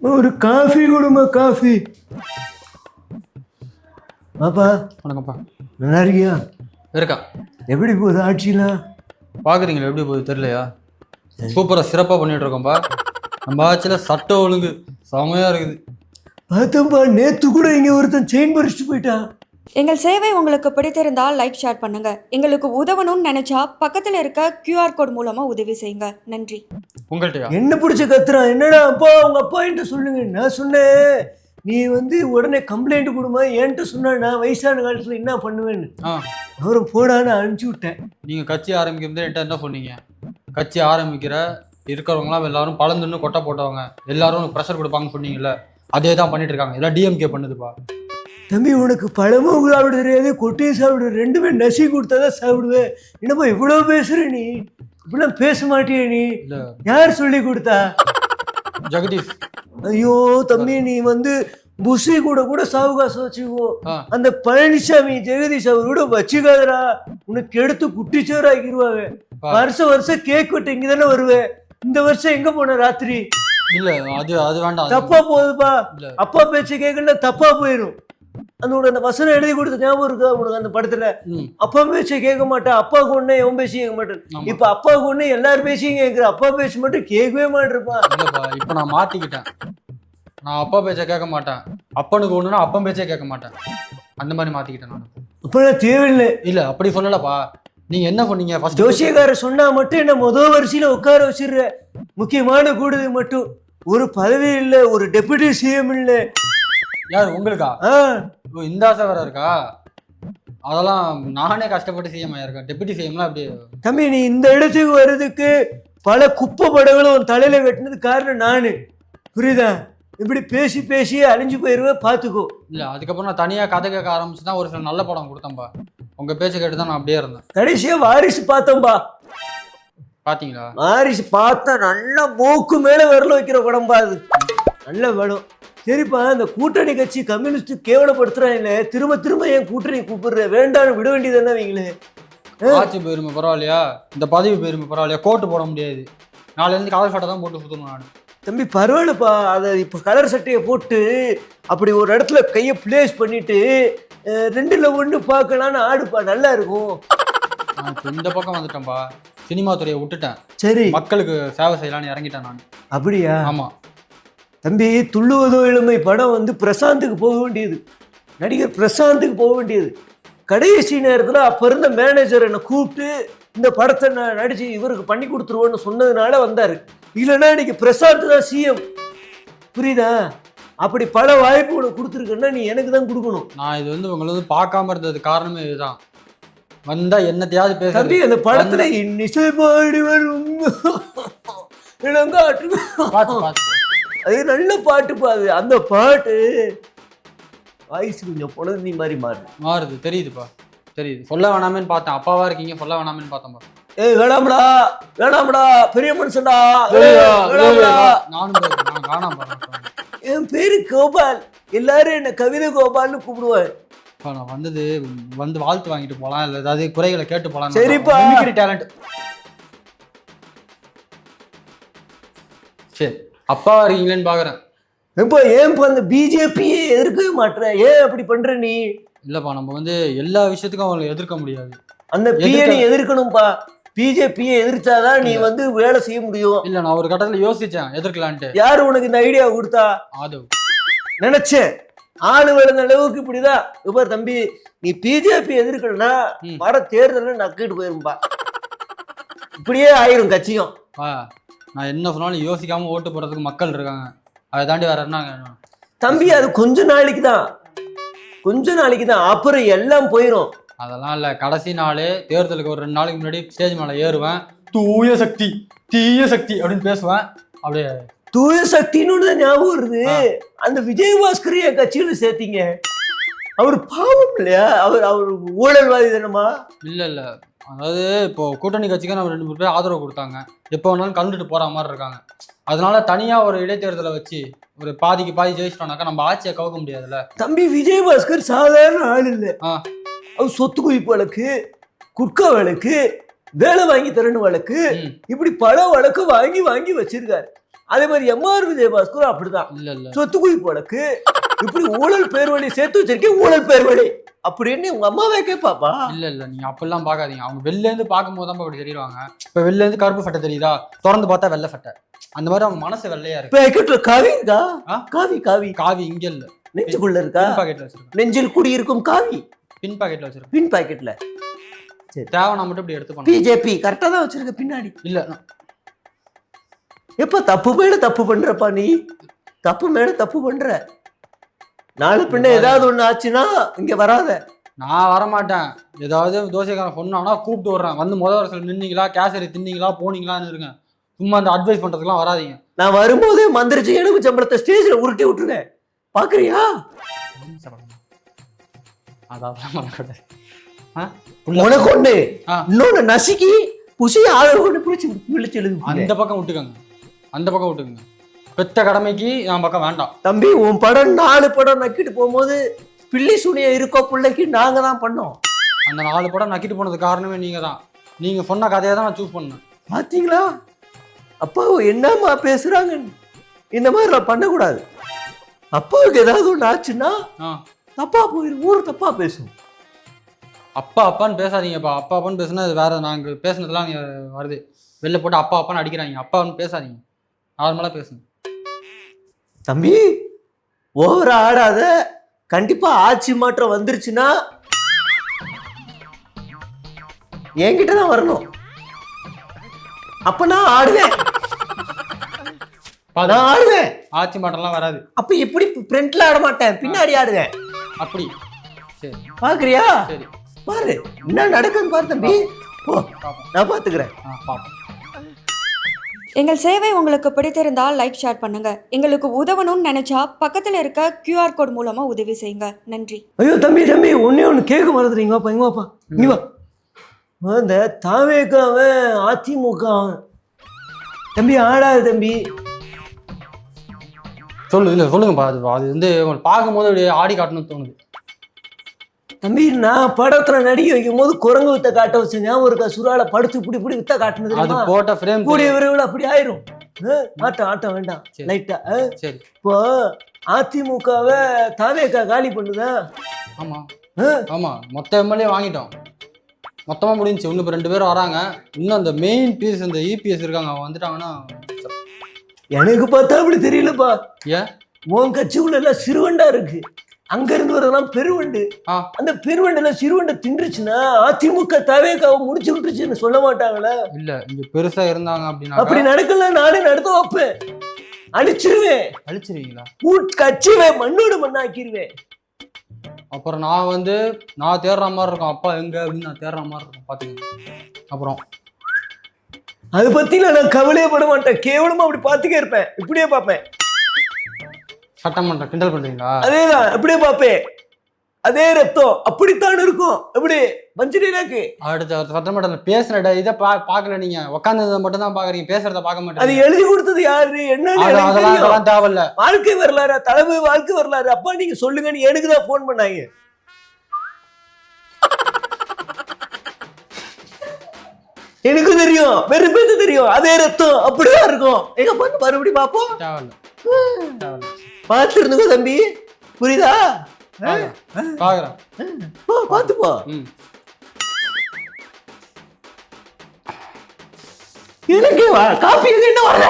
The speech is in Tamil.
ஒரு காஃபி கொடுமா காஃபி. பாப்பா வணக்கம்ப்பா. நல்லா இருக்கியா? இருக்கா? எப்படி போகுது ஆட்சிலாம்? பார்க்குறீங்களா எப்படி போகுது தெரியலையா? சூப்பராக சிறப்பாக பண்ணிட்டு இருக்கோம்ப்பா. நம்ம ஆட்சியில் சட்டம் ஒழுங்கு செமையாக இருக்குது. பார்த்தோம்பா, நேற்று கூட இங்கே ஒருத்தன் செயின் பறிச்சுட்டு போயிட்டான். எங்கள் சேவை உங்களுக்கு பிடித்திருந்தால் லைக் ஷேர் பண்ணுங்க. எங்களுக்கு உதவணும்னு நினைச்சா பக்கத்தில் இருக்க QR கோட் மூலமா உதவி செய்யுங்க. நன்றி. உங்கள்கிட்டயா? என்ன பிடிச்ச கத்துறான்? என்னடா அப்பா உங்க அப்பா என்கிட்ட சொல்லுங்க. நான் சொன்னேன் நீ உடனே கம்ப்ளைண்ட் கொடுமா, என்கிட்ட சொன்னா நான் வயசான காலத்துல என்ன பண்ணுவேன்னு. அவரும் போடான்னு அனுப்பிச்சு விட்டேன். நீங்கள் கட்சி ஆரம்பிக்கிறது என்கிட்ட என்ன சொன்னீங்க? கட்சி ஆரம்பிக்கிற இருக்கிறவங்களாம் எல்லாரும் பழந்துன்னு கொட்டை போட்டவங்க எல்லாரும் ப்ரெஷர் கொடுப்பாங்கன்னு சொன்னீங்கல்ல, அதே தான் பண்ணிட்டு இருக்காங்க. எல்லாம் டிஎம்கே பண்ணுதுப்பா. தம்பி, உனக்கு பழமும் சாப்பிட தெரியாது, கொட்டையும் சாப்பிட, ரெண்டுமே நசி கொடுத்தாதான் சாப்பிடுவேன். என்னப்பா இவ்வளவு பேசுற நீ? இப்படிலாம் பேச மாட்டியே நீ? யார் சொல்லி கொடுத்தா? ஜெகதீஷ். ஐயோ தம்பி, நீ புஷி கூட கூட சாவகாசம் வச்சுக்கோ. அந்த பழனிசாமி ஜெகதீஷ் அவர் கூட வச்சுக்காதரா, உனக்கு எடுத்து குட்டிச்சோறு ஆக்கிடுவாங்க. வருஷம் கேக் வெட்ட இங்கதானே வருவேன். இந்த வருஷம் எங்க போன ராத்திரி? இல்ல அது அது வேண்டாம், தப்பா போகுதுப்பா. அப்பா பேச்சு கேட்கல தப்பா போயிடும். அந்த வசனம் எழுதி கொடுத்த ஞாபகம் இருக்கா உனக்கு? அந்த படத்துல அப்பா பேச்சை கேட்க மாட்டேன், அப்பாவுக்கு ஒண்ணு எவன் பேசி கேட்க மாட்டேன். இப்ப அப்பாவுக்கு ஒண்ணு எல்லாரும் பேசியும் கேட்கிற, அப்பா பேச்சு மட்டும் கேட்கவே மாட்டேருப்பான். இப்ப நான் மாத்திக்கிட்டேன். நான் அப்பா பேச்சை கேட்க மாட்டேன், அப்பனுக்கு ஒண்ணுன்னா அப்பன் பேச்சே கேட்க மாட்டேன். அந்த மாதிரி மாத்திக்கிட்டேன் நான். இப்பெல்லாம் தேவையில்லை. இல்ல அப்படி சொல்லலப்பா. நீங்க என்ன பண்ணீங்க? ஃபர்ஸ்ட் ஜோசியக்கார சொன்னா மட்டும் என்ன முதல் வரிசையில உட்கார வச்சிடுற. முக்கியமான கூடுது மட்டும் ஒரு பதவி இல்ல, ஒரு டெபுட்டி சிஎம் இல்ல. யார் உங்களுக்கா? இந்த ஆசை வேற இருக்கா? அதெல்லாம் நானே கஷ்டப்பட்டு சிஎம் ஆயிருக்கேன். டெபுட்டி சிஎம்லாம் அப்படி. தம்பி, நீ இந்த இடத்துக்கு வர்றதுக்கு பல குப்பை படங்களும் தலையில வெட்டினது காரணம் நானு. புரியுதா? இப்படி பேசி பேசி அழிஞ்சு போயிருவேன், பாத்துக்கோ. இல்ல அதுக்கப்புறம் நான் தனியா கதை கேட்க ஆரம்பிச்சுதான் ஒரு சில நல்ல படம் கொடுத்தேன்பா. உங்க பேச்சை கேட்டு தான் நான் அப்படியே இருந்தேன். கடைசியா வாரிசு பார்த்தோம்பா. பாத்தீங்களா? வாரிசு பார்த்தா நல்லா மூக்கு மேல விரல வைக்கிற படம்பா. அது நல்ல படம். சரிப்பா, இந்த கூட்டணி கட்சி கம்யூனிஸ்ட் கேவலப்படுத்துறாங்க. திரும்ப திரும்ப என் கூட்டணி கூப்பிடுற, வேண்டான்னு விட வேண்டியது என்ன? வைங்களே, ஆட்சி போயிருமே பரவாயில்லையா, இந்த பதவி போயிருமே பரவாயில்லையா, கோட்டு போட முடியாது. நாளைல இருந்து கலர் சட்டை தான் போட்டு சுத்தணும் நான். தம்பி பரவாயில்லப்பா. அதை இப்போ கலர் சட்டையை போட்டு அப்படி ஒரு இடத்துல கையை பிளேஸ் பண்ணிட்டு 2ல் 1 பார்க்கலான்னு ஆடுப்பா, நல்லா இருக்கும். இந்த பக்கம் வந்துட்டேன்பா, சினிமா துறையை விட்டுட்டேன். சரி, மக்களுக்கு சேவை செய்யலான்னு இறங்கிட்டேன் நான். அப்படியா? ஆமா தம்பி, துள்ளுவதோ இளமை படம் பிரசாந்துக்கு போக வேண்டியது, நடிகர் பிரசாந்துக்கு போக வேண்டியது. கடைசி நேரத்தில் அப்போ இருந்த மேனேஜர் என்னை கூப்பிட்டு இந்த படத்தை நான் நடிச்சு இவருக்கு பண்ணி கொடுத்துருவோன்னு சொன்னதுனால வந்தார். இல்லைன்னா இன்னைக்கு பிரசாந்த் தான் சிஎம். புரியுதா? அப்படி பல வாய்ப்பு உனக்கு கொடுத்துருக்கேன்னா நீ எனக்கு தான் கொடுக்கணும். நான் இது உங்களை பார்க்காம இருந்தது காரணமே இதுதான். வந்தா என்னத்தையாவது பேச. தம்பி, அந்த படத்துல இன்னிசை பாடி வரும் அது நல்ல பாட்டு பாது. அந்த பாட்டு வாய்ஸ் கொஞ்சம் பொழுது மாதிரி மாறுது. தெரியுதுப்பா, தெரியுது. சொல்ல வேணாமேன்னு பார்த்தேன். அப்பாவா இருக்கீங்க, சொல்ல வேணாமேன்னு பார்த்தேன்பா. வேணாம்டா வேணாம்டா, பெரிய மனுஷன்டா. நானும் காணாம. என் பேரு கோபால், எல்லாரும் என்ன கவிதை கோபால்னு கூப்பிடுவாங்க. நான் வந்து வாழ்த்து வாங்கிட்டு போலாம், இல்ல ஏதாவது குறைகளை கேட்டு போலாம். சரிப்பா, டேலண்ட். சரி, அப்பா இருக்கீங்களேன்னு பாக்குறேன். இப்போ ஏன்பா அந்த பிஜேபியே எதிர்க்கவே மாட்டேற? ஏன் அப்படி பண்ற நீ? இல்லப்பா, நம்ம எல்லா விஷயத்துக்கும் அவங்களை எதிர்க்க முடியாது. அந்த பிஏ எதிர்க்கணும்பா. பிஜேபியை எதிர்த்தாதான் நீ வேலை செய்ய முடியும். இல்ல, நான் ஒரு கட்டத்துல யோசிச்சேன் எதிர்க்கலான்ட்டு. யாரு உனக்கு இந்த ஐடியா கொடுத்தா? ஆதவ். நினைச்சேன் ஆளு விழுந்த அளவுக்கு இப்படிதான். இப்ப தம்பி, நீ பிஜேபி எதிர்க்கணும்னா வர தேர்தல நக்கிட்டு போயிரும்பா. இப்படியே ஆயிரும் கட்சியும். நான் என்ன சொன்னாலும் யோசிக்காம ஓட்டு போடுறதுக்கு மக்கள் இருக்காங்க. அதை தாண்டி வேற என்ன தம்பி? அது கொஞ்ச நாளைக்கு தான், அப்புறம் எல்லாம் போயிரும். அதெல்லாம் இல்ல, கடைசி நாள் தேர்தலுக்கு ஒரு 2 நாளைக்கு முன்னாடி ஸ்டேஜ் மேல ஏறுவேன். தூய சக்தி தீய சக்தி அப்படின்னு பேசுவேன். அப்படியே தூய சக்தின்னு ஞாபகம் வருது. அந்த விஜயபாஸ்கர் என் கட்சியில சேர்த்தீங்க. அவர் பாவம் இல்லையா? அவர் ஊழல்வாதி தானமா? இல்ல, அதாவது இப்போ கூட்டணி கட்சிக்கு நம்ம 2 பேர் ஆதரவு கொடுத்தாங்க. எப்போ வேணாலும் கலந்துட்டு போற மாதிரி இருக்காங்க. அதனால தனியா ஒரு இடைத்தேர்தலை வச்சு ஒரு பாதிக்கு பாதி ஜெயிச்சிட்டோம்னாக்கா நம்ம ஆட்சியை கவுக்க முடியாதுல்ல. தம்பி, விஜயபாஸ்கர் சாதாரண ஆள் இல்லை. அவர் சொத்து குவிப்பு வழக்கு, குட்கா வழக்கு, வேலை வாங்கி தரணும் வழக்கு, இப்படி பல வழக்கு வாங்கி வச்சிருக்காரு. அதே மாதிரி எம்ஆர் விஜயபாஸ்கர் அப்படிதான். இல்ல இல்ல சொத்து குவிப்பு வழக்கு இப்படி ஊழல் பேர் வழி சேர்த்து வச்சிருக்கேன், ஊழல் பேர் வழி அப்படின்னு உங்க அம்மாவே கேட்பாப்பா. இல்ல இல்ல நீங்க அப்படிலாம் பாக்காதீங்க. அவங்க வெளில இருந்து பார்க்கும்போது தான் அப்படி தெரியுவாங்க. இப்ப வெளில இருந்து கருப்பு சட்டை தெரியுதா, திறந்து பார்த்தா வெள்ளை சட்டை. அந்த மாதிரி அவங்க மனசு வெள்ளையா இருக்கு. பாக்கெட்ல காவி இருக்கா? காவி காவி காவி இங்க இல்ல, நெஞ்சுக்குள்ள இருக்கா? பின் பாக்கெட்ல வச்சிருக்கேன். நெஞ்சில் குடி இருக்கும் காவி பின் பாக்கெட்ல வச்சிருக்கேன். பின் பாக்கெட்ல தேவைன்னா மட்டும் இப்படி எடுத்து பண்ண. பிஜேபி கரெக்டா தான் வச்சிருக்க பின்னாடி. இல்ல எப்ப தப்பு மேல தப்பு பண்றப்பா நீ, தப்பு மேல தப்பு பண்ற. நாலு பின்ன ஏதாவது ஒண்ணு ஆச்சுன்னா இங்க வராத. நான் வரமாட்டேன். ஏதாவது தோசைக்காரன் சொன்னானா கூப்பிட்டு வர்றேன். வந்து முதல் வருஷம் நின்னீங்களா, கேசரி தின்னீங்களா, போனீங்களான்னு இருக்கேன். சும்மா அந்த அட்வைஸ் பண்றதுக்குலாம் வராதீங்க. நான் வரும்போதே மந்திரிச்சு எலும்பு சம்பளத்தை ஸ்டேஜ்ல உருட்டி விட்டுருவேன், பாக்குறியா? உனக்கு ஒண்ணு இன்னொன்னு நசுக்கி புசி ஆதரவு கொண்டு பிடிச்சி விழிச்சு எழுது. அந்த பக்கம் விட்டுக்கோங்க, அந்த பக்கம் விட்டுக்கோங்க. பெத்த கடமைக்கு என் பக்கம் வேண்டாம். தம்பி உன் படம் 4 படம் நக்கிட்டு போகும்போது பிள்ளை சுனிய இருக்கோ பிள்ளைக்கு நாங்க தான் பண்ணோம். அந்த 4 படம் நக்கிட்டு போனது காரணமே நீங்க தான். நீங்க சொன்ன கதையை தான் நான் சூஸ் பண்ணேன். பாத்தீங்களா அப்பா என்னம்மா பேசுறாங்க? இந்த மாதிரி நான் பண்ணக்கூடாது. அப்பாவுக்கு ஏதாவது ஒண்ணு ஆச்சுன்னா தப்பா போயிடும், ஊர் தப்பா பேசும். அப்பா அப்பான்னு பேசாதீங்கப்பா. அப்பா அப்பான்னு பேசுனா அது வேற. நாங்க பேசுனதுலாம் வருது வெளில போட்டு அப்பா அப்பான்னு அடிக்கிறாங்க. அப்பான்னு பேசாதீங்க, நார்மலா பேசுங்க. தம்பி ஓவரா ஆடாத. கண்டிப்பா ஆட்சி மாற்றம் வந்துருச்சுன்னா என்கிட்ட தான் வரணும். அப்ப நான் ஆடுவேன், நான் ஆடுவேன். ஆட்சி மாற்றம்லாம் வராது. அப்ப எப்படி ஃப்ரண்ட்ல ஆட மாட்டேன், பின்னாடி ஆடுவேன். அப்படி சரி பாக்குறியா? சரி பாரு என்ன நடக்குன்னு பாரு தம்பி. நான் பாத்துக்கிறேன். எங்கள் சேவை உங்களுக்கு பிடித்திருந்தால் லைக் ஷேர் பண்ணுங்க. எங்களுக்கு உதவணும்னு நினைச்சா பக்கத்தில் இருக்க QR கோட் மூலமா உதவி செய்யுங்க. நன்றி. ஐயோ தம்பி தம்பி ஒண்ணு கேட்க மறந்துறீங்க. வாப்பா இங்க வாப்பா, இங்க வா. இந்த தாவேக்காவன் அதிமுக தம்பி ஆடாது தம்பி. சொல்லுங்கப்பா. அது வந்து உங்களை பார்க்கும்போது அப்படியே ஆடி காட்டணும்னு தோணுது. தம்பி நான் படத்துல நடிக்க வைக்கும் போது குரங்கு வித்த காட்ட வச்ச ஞாபகம் இருக்கா? சுறால படுத்து இப்படி வித்த காட்டுனது. அது போட்ட ஃப்ரேம் கூடிய விரைவில் அப்படி ஆயிரும். ஆட்டம் வேண்டாம் லைட்டா. சரி இப்போ அதிமுகவை தாவேக்கா காலி பண்ணுதா? ஆமா ஆமா, மொத்த எம்எல்ஏ வாங்கிட்டோம். மொத்தமா முடிஞ்சு. இன்னும் இப்போ 2 பேர் வராங்க. இன்னும் அந்த மெயின் பீஸ் இந்த இபிஎஸ் இருக்காங்க, அவங்க வந்துட்டாங்கன்னா. எனக்கு பார்த்தா அப்படி தெரியலப்பா. ஏன் உன் கட்சிக்குள்ள எல்லாம் சிறுவண்டா இருக்கு, அங்க இருந்து வரலாம் பெருவண்டு. அந்த பெருவண்டுல சிறுவண்டை தின்றுச்சுன்னா அதிமுக தாவேக்காவை முடிச்சு விட்டுருச்சுன்னு சொல்ல மாட்டாங்களா? இல்ல இங்க பெருசா இருந்தாங்க அப்படின்னா. அப்படி நடக்கல நானே நடத்த வைப்பேன், அழிச்சிருவேன். அழிச்சிருவீங்களா? கட்சியை மண்ணோடு மண்ணாக்கிடுவேன். அப்புறம் நான் தேடுற மாதிரி இருக்கும். அப்பா எங்க அப்படின்னு நான் தேடுற மாதிரி இருக்கும், பாத்துக்கோங்க. அப்புறம் அதை பத்தி நான் கவலையே பட மாட்டேன். கேவலமா அப்படி பாத்துக்கே இருப்பேன், இப்படியே பார்ப்பேன். சட்டமன்றம் கிண்டல் பண்றீங்களா? அதேதான், அப்படியே பார்ப்பேன். அதே ரத்தம் அப்படித்தான் இருக்கும். எப்படி மஞ்சளாக்கு அடுத்த சட்டமன்றத்தில் பேசுற இதை பார்க்கல. நீங்க உட்காந்ததை மட்டும் தான் பாக்குறீங்க, பேசுறத பார்க்க மாட்டேன். அது எழுதி கொடுத்தது யாரு என்ன அதெல்லாம் தேவையில்ல. வாழ்க்கை வரலாறு, தலைமை வாழ்க்கை வரலாறு. அப்பா நீங்க சொல்லுங்கன்னு எனக்கு தான் போன் பண்ணாங்க. எனக்கு தெரியும், வெறும் பேத்து தெரியும். அதே ரத்தம் அப்படிதான் இருக்கும். எங்க பண்ணு மறுபடியும் பார்ப்போம். பார்த்து இருந்துக்கோ தம்பி, புரியுதா? பாக்குறேன், பார்த்து போ. எனக்கு காப்பி என்ன வரல.